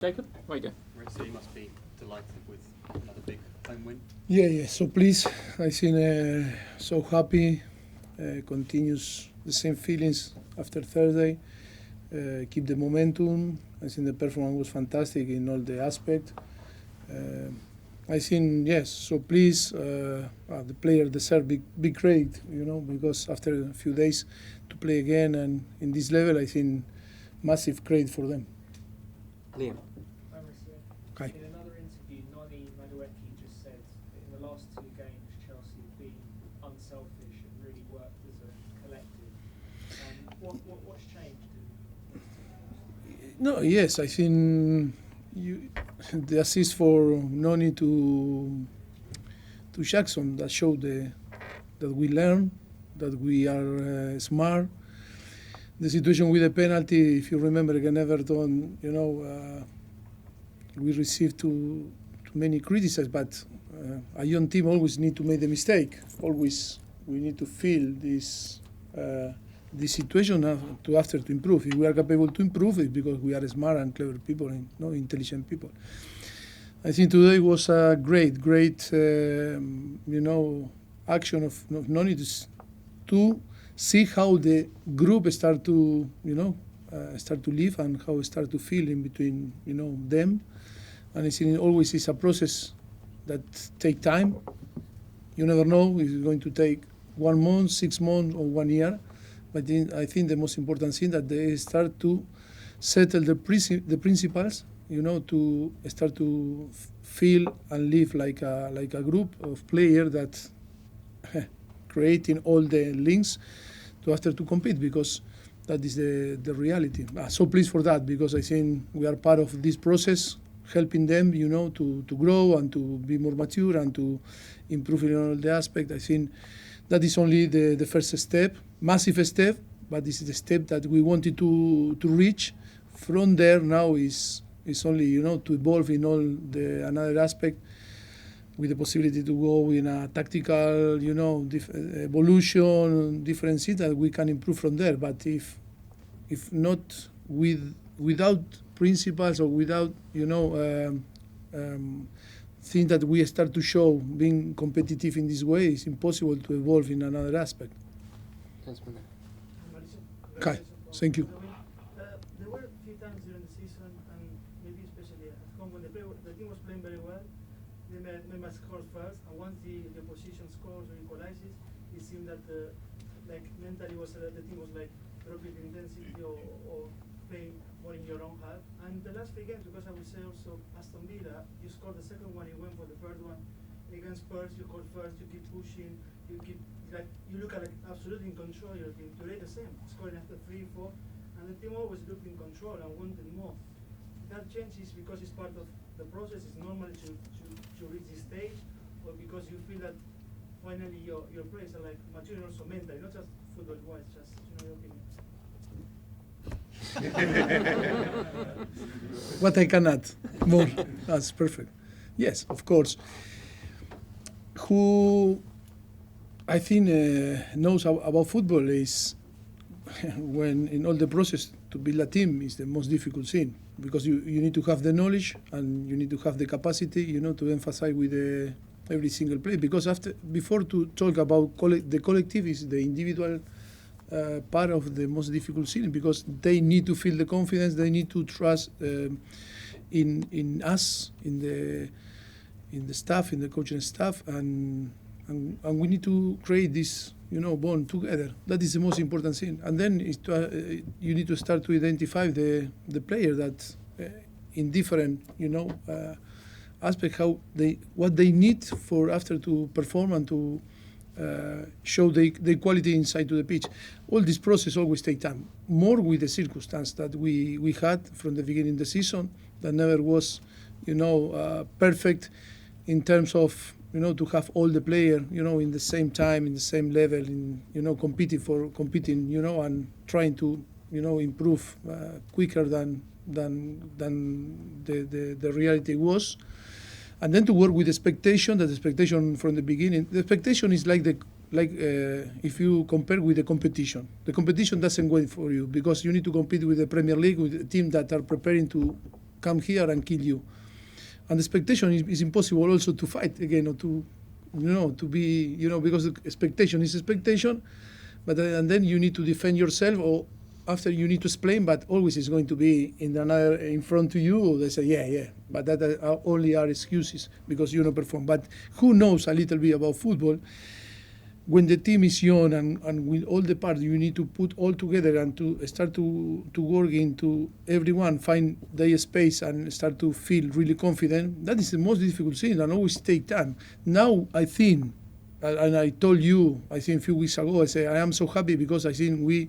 Jacob, where you go? Mauricio, you must be delighted with another big home win. Yeah. So please, I think so happy. Continues the same feelings after Thursday. Keep the momentum. I think the performance was fantastic in all the aspects. I think yes. So please, the player deserve big credit, because after a few days to play again and in this level, I think massive credit for them. Liam. Hi. In another interview, Noni Madueke just said that in the last two games, Chelsea have been unselfish and really worked as a collective. What's changed? No, yes, I think the assist for Noni to Jackson that showed that we learn, that we are smart. The situation with the penalty, if you remember against Everton, we received too many criticisms, but a young team always need to make the mistake. Always we need to feel this situation to improve. If we are capable to improve, it's because we are smart and clever people and intelligent people. I think today was a great action of Noni to see how the group start to live and how start to feel in between them. And I think it always is a process that take time. You never know if it's going to take 1 month, 6 months, or 1 year. But I think the most important thing that they start to settle the principles, to start to feel and live like a group of players that creating all the links to compete, because that is the reality. So pleased for that, because I think we are part of this process, helping them, to grow and to be more mature and to improve in all the aspects. I think that is only the first step, massive step, but this is the step that we wanted to reach. From there now is only, to evolve in all the another aspect, with the possibility to go in a tactical, evolution, different things that we can improve from there. But if not without principles or without, things that we start to show being competitive in this way, it's impossible to evolve in another aspect. Okay, thank you. There were a few times during the season, and maybe especially at home, when the team was playing very well, they must score first, and once the opposition scores or equalizes, it seemed that mentally the team was dropping the intensity or playing more in your own half. And the last 3 games, because I would say also Aston Villa, you scored the second one, you went for the third one. Against Spurs, you scored first, you keep pushing, you look absolutely in control of your team. Today the same, scoring after 3, 4, and the team always looked in control and wanted more. That change is because it's part of the process, it's normal to reach this stage, or because you feel that finally your players are maturing also mentally, not just football-wise, just your opinion. What I can add more? That's perfect. Yes, of course. Who I think knows about football is when in all the process to build a team is the most difficult thing, because you need to have the knowledge and you need to have the capacity, to emphasize with every single player. Because before to talk about the collective is the individual part of the most difficult thing, because they need to feel the confidence, they need to trust in us, in the staff, in the coaching staff, and we need to create this bond together. That is the most important thing. And then you need to start to identify the player that in different aspect what they need for after to perform and to show the quality inside to the pitch. All this process always take time. More with the circumstance that we had from the beginning of the season, that never was, perfect in terms of, to have all the players, in the same time, in the same level, in, competing, and trying to, improve quicker than the reality was. And then to work with expectation, that expectation from the beginning. The expectation is if you compare with the competition. The competition doesn't wait for you, because you need to compete with the Premier League, with the team that are preparing to come here and kill you. And the expectation is impossible also to fight again or to, to be, because the expectation is expectation, but and then you need to defend yourself, or after you need to explain, but always is going to be in front to you. They say, yeah, but that are only are excuses because you don't perform. But who knows a little bit about football? When the team is young and with all the parts, you need to put all together and to start to work into everyone, find their space and start to feel really confident. That is the most difficult thing and always take time. Now I think, and I told you, I think a few weeks ago, I say I am so happy because I think we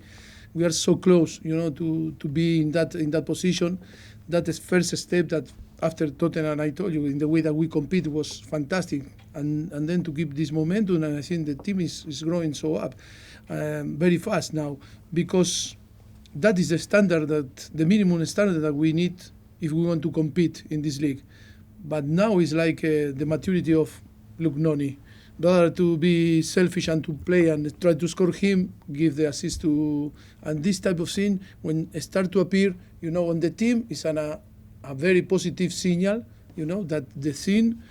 are so close, to be in that position. That is first step that after Tottenham, I told you, in the way that we compete was fantastic. And then to keep this momentum, and I think the team is growing so up very fast now, because that is the standard, the minimum standard that we need if we want to compete in this league. But now it's like the maturity of, look, Noni, rather to be selfish and to play and try to score him, give the assist to, and this type of thing, when it start to appear, on the team, is a very positive signal, that the thing,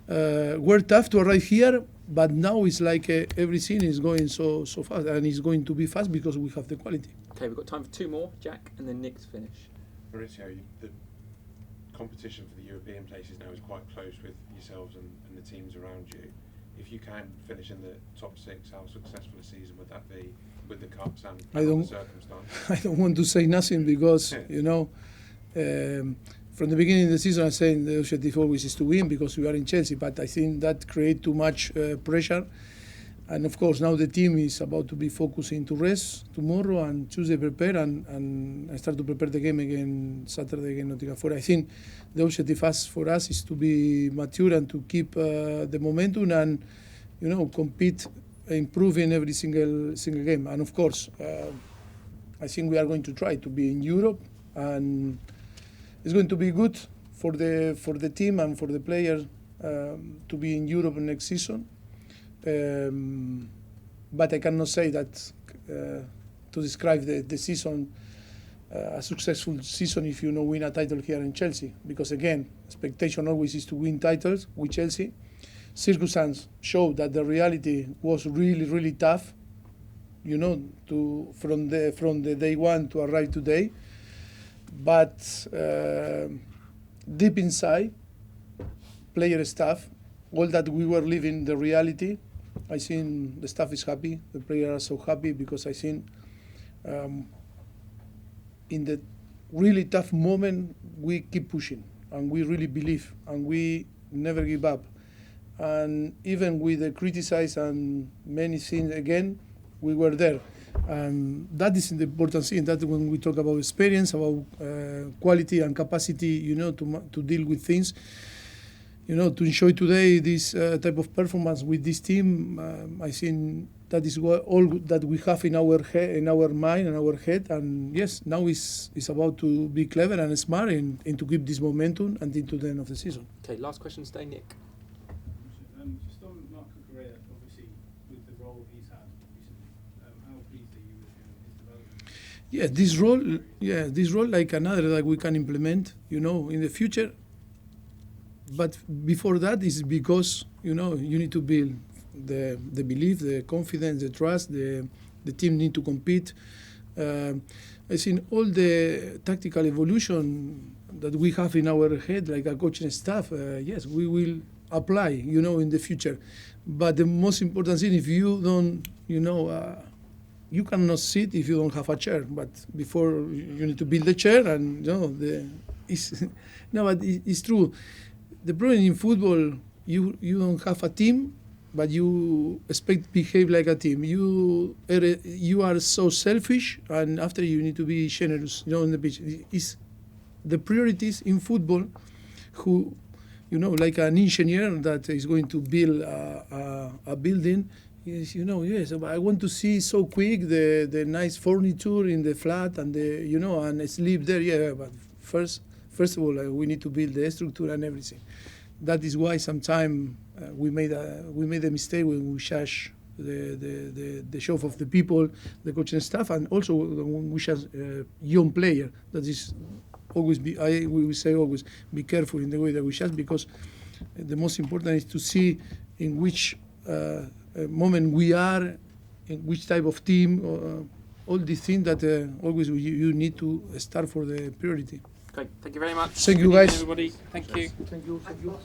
we're tough to arrive here, but now it's like everything is going so fast, and it's going to be fast because we have the quality. Okay, we've got time for two more, Jack, and then Nick to finish. Mauricio, the competition for the European places now is quite close with yourselves and the teams around you. If you can finish in the top six, how successful a season would that be with the cups and other circumstances? I don't want to say nothing because, from the beginning of the season, I'm saying the objective always is to win because we are in Chelsea, but I think that creates too much pressure. And of course, now the team is about to be focusing to rest tomorrow and Tuesday prepare and start to prepare the game again Saturday against Nottingham Forest. I think the objective for us is to be mature and to keep the momentum and, compete, improving every single game. And of course, I think we are going to try to be in Europe, and it's going to be good for the team and for the players to be in Europe next season. But I cannot say that to describe the season, a successful season if you win a title here in Chelsea. Because again, expectation always is to win titles with Chelsea. Circumstances show that the reality was really, really tough, from the day one to arrive today. But deep inside, player staff, all that we were living the reality, I think the staff is happy, the players are so happy because I think in the really tough moment we keep pushing and we really believe and we never give up. And even with the criticize and many things again, we were there. And that is the important thing, that when we talk about experience, about quality and capacity, to deal with things, to enjoy today this type of performance with this team, I think that is all that we have in our head, in our mind and our head. And yes, now it's about to be clever and smart and to keep this momentum until the end of the season. Okay, last question today, Nick. Just on Mark Cucurella, obviously with the role he's had recently, how pleased are you with his development? This role like another that we can implement, in the future. But before that is because, you need to build the belief, the confidence, the trust, the team need to compete. I think all the tactical evolution that we have in our head, like a coaching staff, yes, we will apply, in the future. But the most important thing, if you don't, you cannot sit if you don't have a chair. But before you need to build the chair, and but it's true. The problem in football, you don't have a team, but you expect to behave like a team. You are so selfish, and after you need to be generous, on the pitch. It's the priorities in football, who, like an engineer that is going to build a building. Yes, yes, I want to see so quick the nice furniture in the flat and and sleep there. Yeah, but first of all, we need to build the structure and everything. That is why sometimes we made a mistake when we judge the show of the people, the coaching staff, and also when we judge young player. That is always be. We will say always be careful in the way that we chat, because the most important is to see in which moment we are, in which type of team. All these things that always you need to start for the priority. Okay, thank you very much. Thank you, Good evening, guys. everybody. Thank you. Thank you.